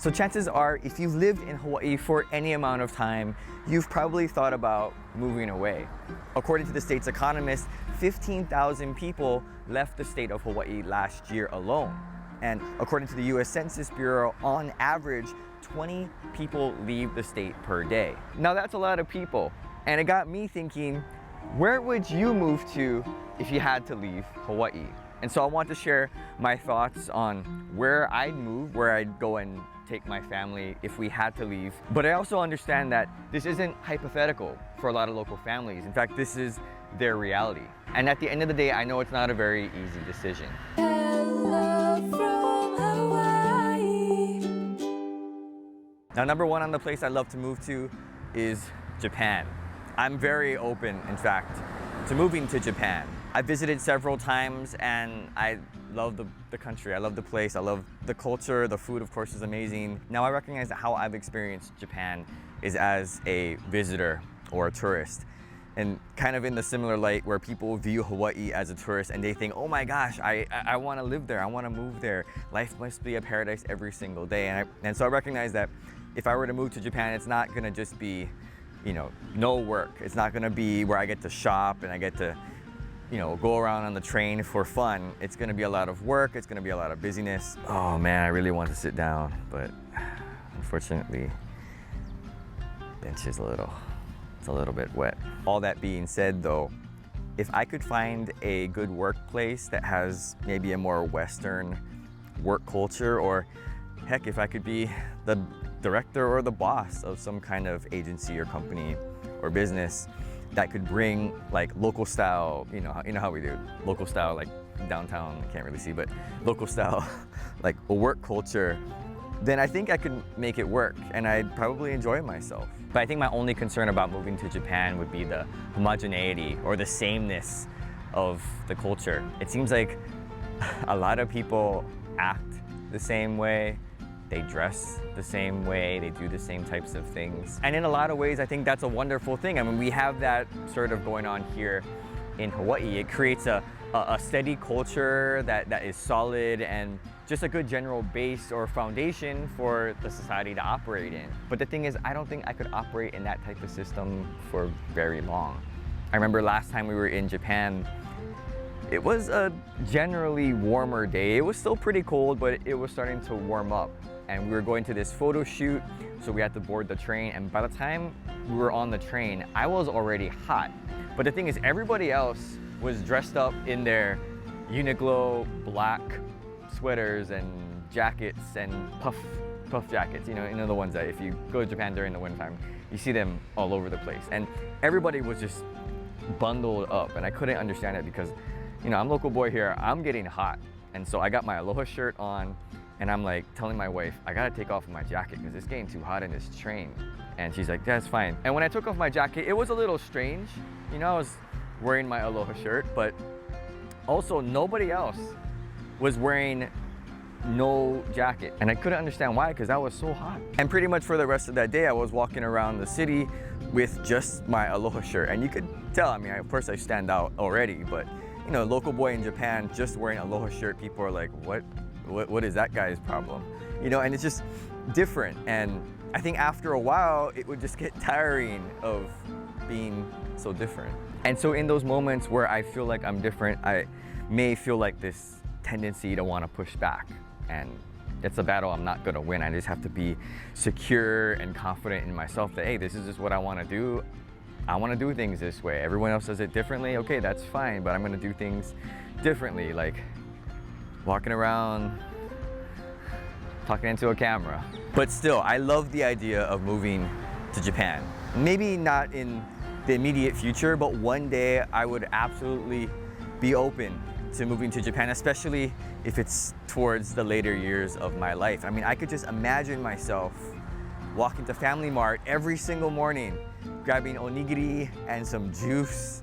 So chances are, if you've lived in Hawaii for any amount of time, you've probably thought about moving away. According to the state's economist, 15,000 people left the state of Hawaii last year alone. And according to the US Census Bureau, on average, 20 people leave the state per day. Now that's a lot of people. And it got me thinking, where would you move to if you had to leave Hawaii? And so I want to share my thoughts on where I'd move, where I'd go and take my family if we had to leave. But I also understand that this isn't hypothetical for a lot of local families. In fact, this is their reality. And at the end of the day, I know it's not a very easy decision. Hello from Hawaii. Now, number one on the place I'd love to move to is Japan. I'm very open, in fact, to moving to Japan. I visited several times and I love the country. I love the place. I love the culture. The food, of course, is amazing. Now, I recognize that how I've experienced Japan is as a visitor or a tourist, and kind of in the similar light where people view Hawaii as a tourist and they think, oh my gosh, I want to live there. I want to move there. Life must be a paradise every single day. And so I recognize that if I were to move to Japan, it's not going to just be, no work. It's not going to be where I get to shop and I get to go around on the train for fun. It's gonna be a lot of work, it's gonna be a lot of busyness. Oh man, I really want to sit down, but unfortunately, bench is it's a little bit wet. All that being said though, if I could find a good workplace that has maybe a more Western work culture, or heck, if I could be the director or the boss of some kind of agency or company or business that could bring like local style, you know how we do local style, like downtown, can't really see, but local style, like a work culture, then I think I could make it work and I'd probably enjoy myself. But I think my only concern about moving to Japan would be the homogeneity or the sameness of the culture. It seems like a lot of people act the same way, they dress the same way, they do the same types of things. And in a lot of ways, I think that's a wonderful thing. I mean, we have that sort of going on here in Hawaii. It creates a steady culture that is solid and just a good general base or foundation for the society to operate in. But the thing is, I don't think I could operate in that type of system for very long. I remember last time we were in Japan, it was a generally warmer day. It was still pretty cold, but it was starting to warm up. And we were going to this photo shoot, so we had to board the train. And by the time we were on the train, I was already hot. But the thing is, everybody else was dressed up in their Uniqlo black sweaters and jackets and puff jackets. You know the ones that if you go to Japan during the wintertime, you see them all over the place. And everybody was just bundled up, and I couldn't understand it because, I'm local boy here, I'm getting hot. And so I got my Aloha shirt on, and I'm like telling my wife, I gotta take off my jacket because it's getting too hot in this train. And she's like, that's fine. And when I took off my jacket, it was a little strange. I was wearing my Aloha shirt, but also nobody else was wearing no jacket. And I couldn't understand why, because that was so hot. And pretty much for the rest of that day, I was walking around the city with just my Aloha shirt. And you could tell, of course I stand out already, but local boy in Japan just wearing Aloha shirt, people are like, what is that guy's problem? And it's just different. And I think after a while, it would just get tiring of being so different. And so in those moments where I feel like I'm different, I may feel like this tendency to want to push back. And it's a battle I'm not gonna win. I just have to be secure and confident in myself that, hey, this is just what I want to do. I want to do things this way. Everyone else does it differently. Okay, that's fine, but I'm gonna do things differently, like walking around, talking into a camera. But still, I love the idea of moving to Japan. Maybe not in the immediate future, but one day I would absolutely be open to moving to Japan, especially if it's towards the later years of my life. I could just imagine myself walking to Family Mart every single morning, grabbing onigiri and some juice,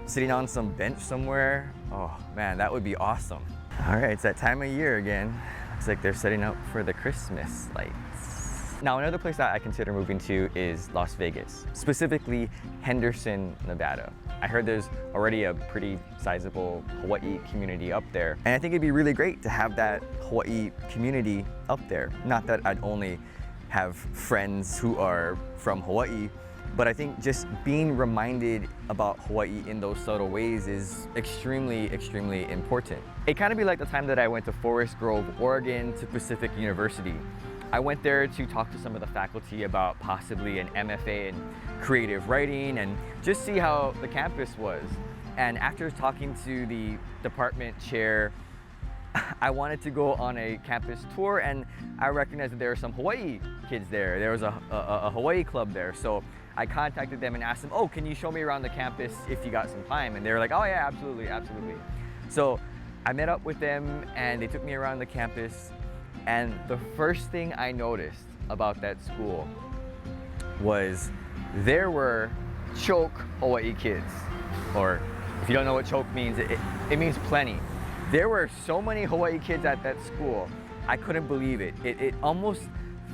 sitting on some bench somewhere. Oh man, that would be awesome. All right, it's that time of year again. Looks like they're setting up for the Christmas lights. Now, another place that I consider moving to is Las Vegas, specifically Henderson, Nevada. I heard there's already a pretty sizable Hawaii community up there, and I think it'd be really great to have that Hawaii community up there. Not that I'd only have friends who are from Hawaii, but I think just being reminded about Hawaii in those subtle ways is extremely, extremely important. It kind of be like the time that I went to Forest Grove, Oregon to Pacific University. I went there to talk to some of the faculty about possibly an MFA in creative writing and just see how the campus was. And after talking to the department chair, I wanted to go on a campus tour, and I recognized that there were some Hawaii kids there. There was a Hawaii club there. So I contacted them and asked them, oh, can you show me around the campus if you got some time? And they were like, oh yeah, absolutely, absolutely. So I met up with them and they took me around the campus. And the first thing I noticed about that school was there were choke Hawaii kids. Or if you don't know what choke means, it means plenty. There were so many Hawaii kids at that school, I couldn't believe it. It almost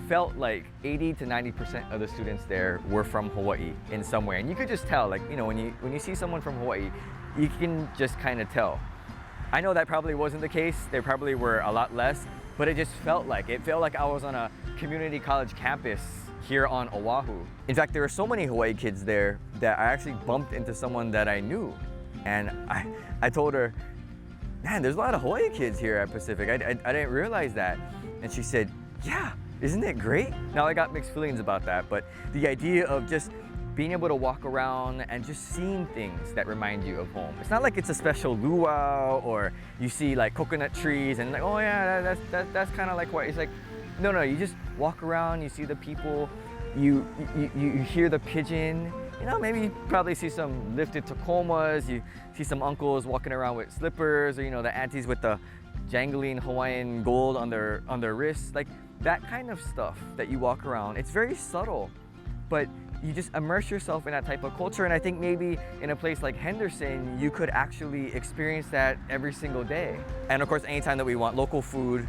felt like 80 to 90% of the students there were from Hawaii in some way. And you could just tell, like, you know, when you see someone from Hawaii, you can just kind of tell. I know that probably wasn't the case. There probably were a lot less, but it just felt like I was on a community college campus here on Oahu. In fact, there were so many Hawaii kids there that I actually bumped into someone that I knew. And I told her, man, there's a lot of Hawaii kids here at Pacific. I didn't realize that. And she said, yeah, isn't it great? Now, I got mixed feelings about that, but the idea of just being able to walk around and just seeing things that remind you of home. It's not like it's a special luau or you see like coconut trees and like, oh yeah, that's kind of like what, it's like, no, you just walk around, you see the people, you hear the pigeon, you know, maybe you probably see some lifted Tacomas, you see some uncles walking around with slippers, or you know, the aunties with the jangling Hawaiian gold on their wrists, like that kind of stuff that you walk around. It's very subtle, but you just immerse yourself in that type of culture, and I think maybe in a place like Henderson, you could actually experience that every single day. And of course, anytime that we want local food,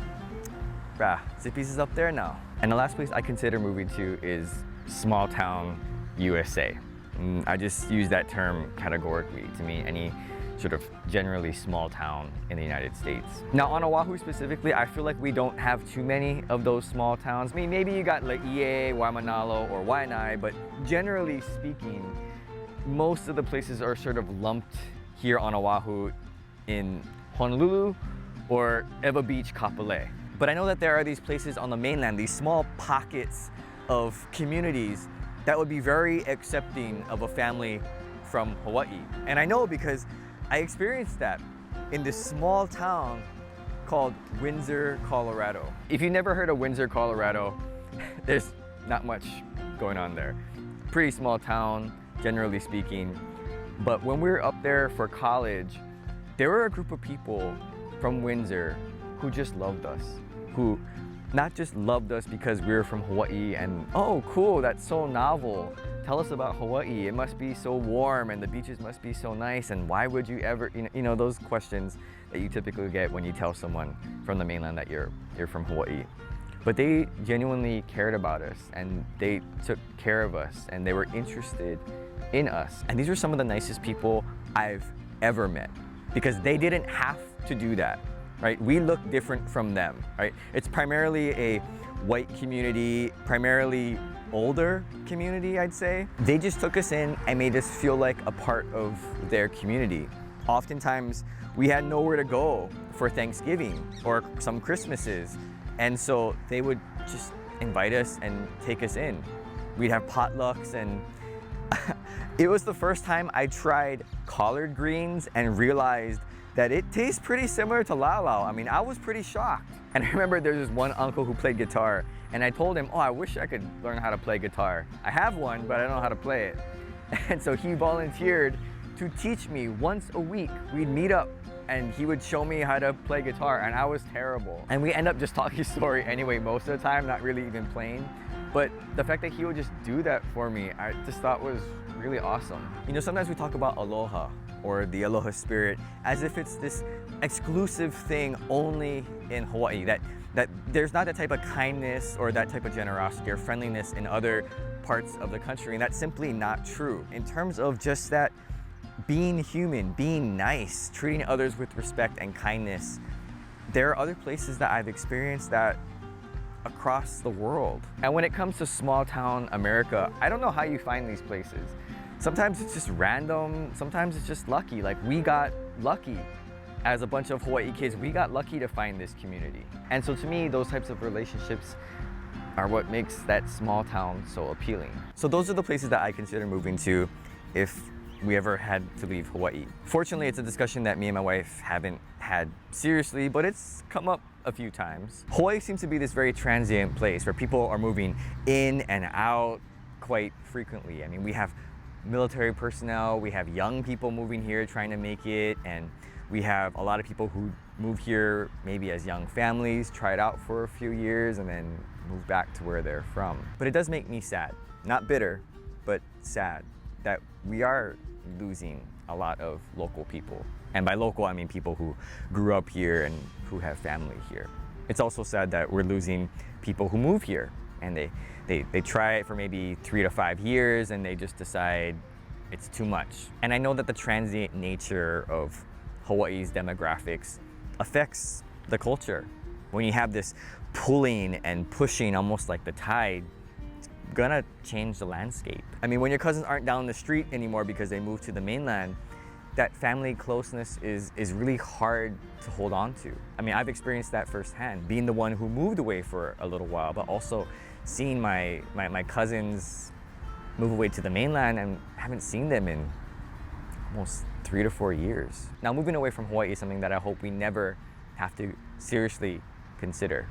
Zippy's is up there now. And the last place I consider moving to is small town USA. I just use that term categorically to mean any sort of generally small town in the United States. Now on Oahu specifically, I feel like we don't have too many of those small towns. I mean, maybe you got Laie, Waimanalo, or Waianae, but generally speaking, most of the places are sort of lumped here on Oahu in Honolulu or Ewa Beach, Kapolei. But I know that there are these places on the mainland, these small pockets of communities that would be very accepting of a family from Hawaii. And I know because I experienced that in this small town called Windsor, Colorado. If you've never heard of Windsor, Colorado, there's not much going on there. Pretty small town, generally speaking. But when we were up there for college, there were a group of people from Windsor who just loved us, who not just loved us because we were from Hawaii and, oh cool, that's so novel. Tell us about Hawaii. It must be so warm and the beaches must be so nice, and why would you ever, you know, those questions that you typically get when you tell someone from the mainland that you're from Hawaii. But they genuinely cared about us and they took care of us and they were interested in us. And these are some of the nicest people I've ever met because they didn't have to do that, right? We look different from them, right? It's primarily a white community, primarily older community, I'd say. They just took us in and made us feel like a part of their community. Oftentimes, we had nowhere to go for Thanksgiving or some Christmases. And so they would just invite us and take us in. We'd have potlucks, and it was the first time I tried collard greens and realized that it tastes pretty similar to laulau. I mean, I was pretty shocked. And I remember there's this one uncle who played guitar, and I told him, oh, I wish I could learn how to play guitar. I have one, but I don't know how to play it. And so he volunteered to teach me once a week. We'd meet up and he would show me how to play guitar, and I was terrible. And we end up just talking story anyway most of the time, not really even playing. But the fact that he would just do that for me, I just thought was really awesome. You know, sometimes we talk about aloha or the aloha spirit as if it's this exclusive thing only in Hawaii, that that there's not that type of kindness or that type of generosity or friendliness in other parts of the country, and that's simply not true. In terms of just that being human, being nice, treating others with respect and kindness, there are other places that I've experienced that across the world. And when it comes to small town America, I don't know how you find these places. Sometimes it's just random, sometimes it's just lucky. Like, we got lucky as a bunch of Hawaii kids, we got lucky to find this community. And so to me, those types of relationships are what makes that small town so appealing. So those are the places that I consider moving to if we ever had to leave Hawaii. Fortunately, it's a discussion that me and my wife haven't had seriously, but it's come up a few times. Hawaii seems to be this very transient place where people are moving in and out quite frequently. I mean, we have military personnel, we have young people moving here trying to make it, and we have a lot of people who move here maybe as young families, try it out for a few years, and then move back to where they're from. But it does make me sad, not bitter, but sad that we are losing a lot of local people. And by local, I mean people who grew up here and who have family here. It's also sad that we're losing people who move here and they try it for maybe 3 to 5 years and they just decide it's too much. And I know that the transient nature of Hawaii's demographics affects the culture. When you have this pulling and pushing almost like the tide, it's gonna change the landscape. I mean, when your cousins aren't down the street anymore because they moved to the mainland, that family closeness is really hard to hold on to. I mean, I've experienced that firsthand, being the one who moved away for a little while, but also seeing my cousins move away to the mainland and haven't seen them in almost 3 to 4 years. Now, moving away from Hawaii is something that I hope we never have to seriously consider,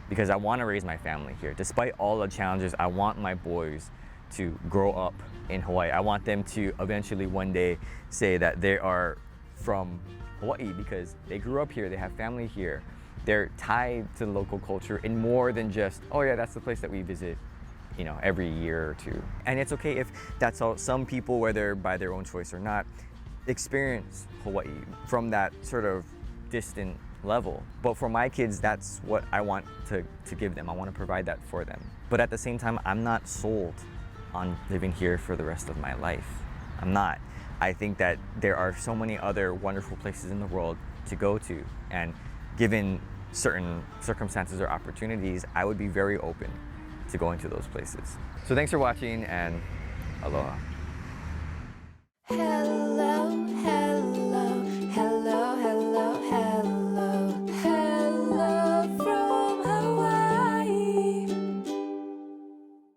because I want to raise my family here. Despite all the challenges, I want my boys to grow up in Hawaii. I want them to eventually one day say that they are from Hawaii because they grew up here, they have family here. They're tied to the local culture in more than just, oh yeah, that's the place that we visit, you know, every year or two. And it's okay if that's how some people, whether by their own choice or not, experience Hawaii from that sort of distant level. But for my kids, that's what I want to give them. I want to provide that for them. But at the same time, I'm not sold on living here for the rest of my life. I'm not. I think that there are so many other wonderful places in the world to go to, and given certain circumstances or opportunities, I would be very open to going to those places. So thanks for watching, and aloha.